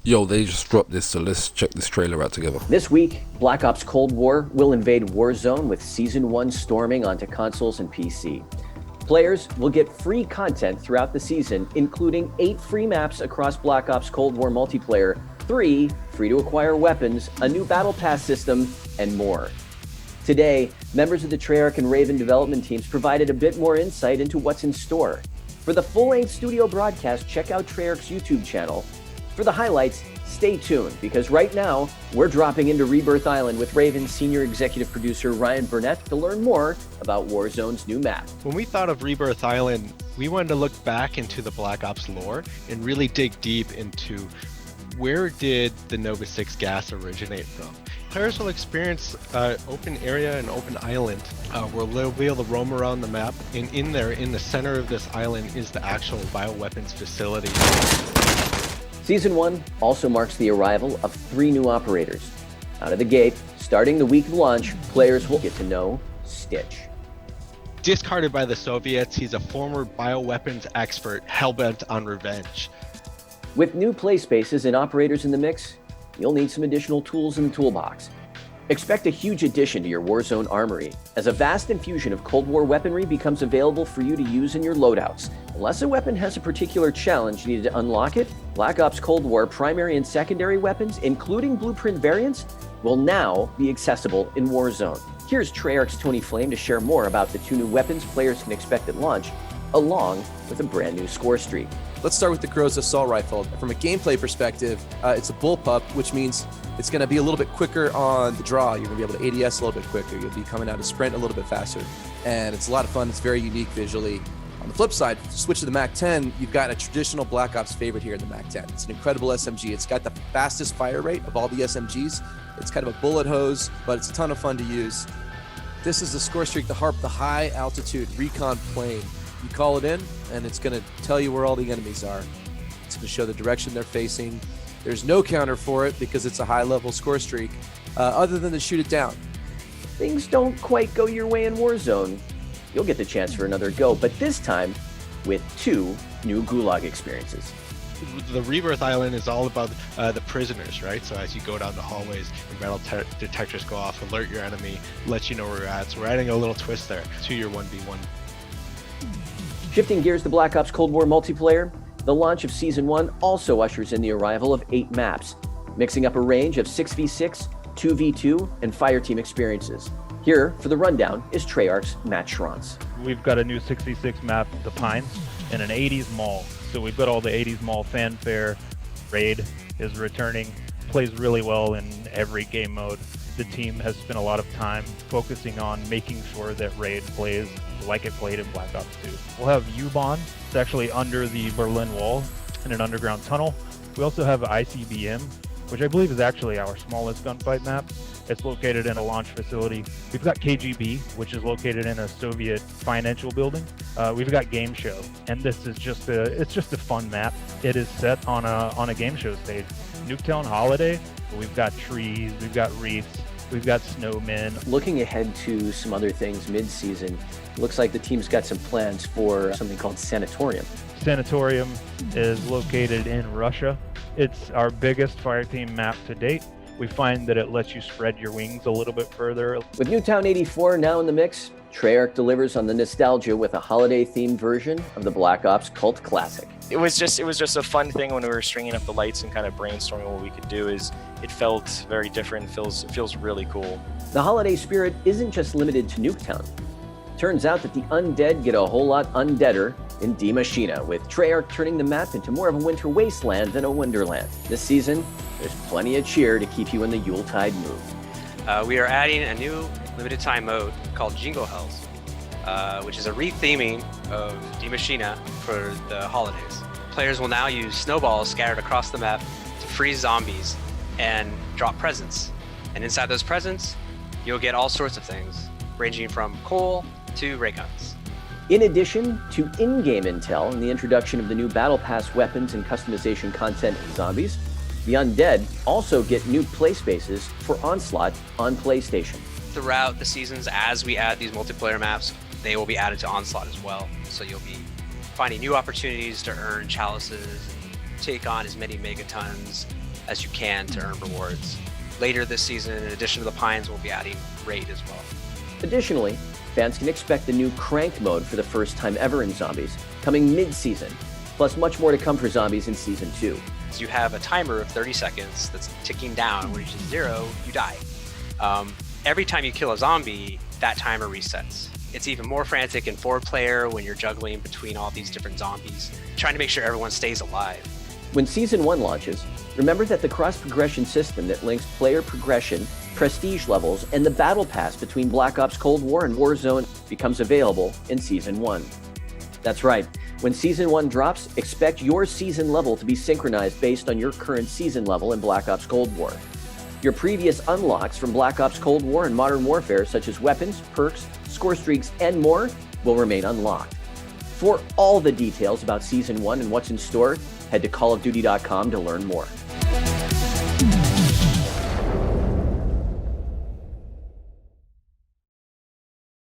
Yo, they just dropped this, so let's check this trailer out together. This week, Black Ops Cold War will invade Warzone with Season 1 storming onto consoles and PC. Players will get free content throughout the season, including 8 free maps across Black Ops Cold War multiplayer, 3 free-to-acquire weapons, a new battle pass system, and more. Today, members of the Treyarch and Raven development teams provided a bit more insight into what's in store. For the full-length studio broadcast, check out Treyarch's YouTube channel. For the highlights, stay tuned, because right now, we're dropping into Rebirth Island with Raven's senior executive producer Ryan Burnett to learn more about Warzone's new map. When we thought of Rebirth Island, we wanted to look back into the Black Ops lore and really dig deep into where did the Nova 6 gas originate from. Players will experience open area and open island where they'll be able to roam around the map, and in there, in the center of this island, is the actual bioweapons facility. Season 1 also marks the arrival of 3 new operators. Out of the gate, starting the week of launch, players will get to know Stitch. Discarded by the Soviets, he's a former bioweapons expert hellbent on revenge. With new play spaces and operators in the mix, you'll need some additional tools in the toolbox. Expect a huge addition to your Warzone armory, as a vast infusion of Cold War weaponry becomes available for you to use in your loadouts. Unless a weapon has a particular challenge needed to unlock it, Black Ops Cold War primary and secondary weapons, including blueprint variants, will now be accessible in Warzone. Here's Treyarch's Tony Flame to share more about the 2 new weapons players can expect at launch, along with a brand new score streak. Let's start with the Groza Assault Rifle. From a gameplay perspective, it's a bullpup, which means it's going to be a little bit quicker on the draw. You're going to be able to ADS a little bit quicker. You'll be coming out of sprint a little bit faster. And it's a lot of fun. It's very unique visually. On the flip side, switch to the MAC-10, you've got a traditional Black Ops favorite here in the MAC-10. It's an incredible SMG. It's got the fastest fire rate of all the SMGs. It's kind of a bullet hose, but it's a ton of fun to use. This is the score streak, the HARP, the high altitude recon plane. You call it in, and it's going to tell you where all the enemies are. It's going to show the direction they're facing. There's no counter for it because it's a high-level score streak, other than to shoot it down. Things don't quite go your way in Warzone. You'll get the chance for another go, but this time with 2 new Gulag experiences. The Rebirth Island is all about the prisoners, right? So as you go down the hallways, your metal detectors go off, alert your enemy, let you know where you're at. So we're adding a little twist there to your 1v1. Shifting gears to Black Ops Cold War multiplayer, the launch of Season 1 also ushers in the arrival of 8 maps, mixing up a range of 6v6, 2v2, and fireteam experiences. Here, for the rundown, is Treyarch's Matt Schranz. We've got a new 66 map, The Pines, and an 80s mall. So we've got all the 80s mall fanfare. Raid is returning, plays really well in every game mode. The team has spent a lot of time focusing on making sure that Raid plays like it played in Black Ops 2. We'll have U-Bahn. It's actually under the Berlin Wall in an underground tunnel. We also have ICBM, which I believe is actually our smallest gunfight map. It's located in a launch facility. We've got KGB, which is located in a Soviet financial building. We've got Game Show, and this is just a fun map. It is set on a game show stage. Nuketown Holiday. We've got trees, we've got wreaths, we've got snowmen. Looking ahead to some other things mid-season, looks like the team's got some plans for something called Sanatorium. Sanatorium is located in Russia. It's our biggest fireteam map to date. We find that it lets you spread your wings a little bit further. With Nuketown 84 now in the mix, Treyarch delivers on the nostalgia with a holiday-themed version of the Black Ops cult classic. It was just a fun thing when we were stringing up the lights and kind of brainstorming what we could do. It felt very different, feels really cool. The holiday spirit isn't just limited to Nuketown. Turns out that the undead get a whole lot undeader in Die Maschine, with Treyarch turning the map into more of a winter wasteland than a wonderland. This season, there's plenty of cheer to keep you in the Yuletide mood. We are adding a new limited time mode called Jingle Hells, which is a retheming of Die Maschine for the holidays. Players will now use snowballs scattered across the map to freeze zombies and drop presents. And inside those presents, you'll get all sorts of things, ranging from coal to ray guns. In addition to in-game intel and the introduction of the new Battle Pass weapons and customization content in zombies, the undead also get new play spaces for Onslaught on PlayStation. Throughout the seasons, as we add these multiplayer maps, they will be added to Onslaught as well. So you'll be finding new opportunities to earn chalices and take on as many megatons as you can to earn rewards. Later this season, in addition to the Pines, we'll be adding Raid as well. Additionally, fans can expect the new Cranked mode for the first time ever in Zombies, coming mid-season, plus much more to come for Zombies in Season 2. So you have a timer of 30 seconds that's ticking down. When it reaches 0, you die. Every time you kill a zombie, that timer resets. It's even more frantic in 4-player when you're juggling between all these different zombies, trying to make sure everyone stays alive. When Season 1 launches, remember that the cross-progression system that links player progression, prestige levels, and the battle pass between Black Ops Cold War and Warzone becomes available in Season 1. That's right, when Season 1 drops, expect your season level to be synchronized based on your current season level in Black Ops Cold War. Your previous unlocks from Black Ops Cold War and Modern Warfare, such as weapons, perks, score streaks, and more, will remain unlocked. For all the details about Season 1 and what's in store, head to callofduty.com to learn more.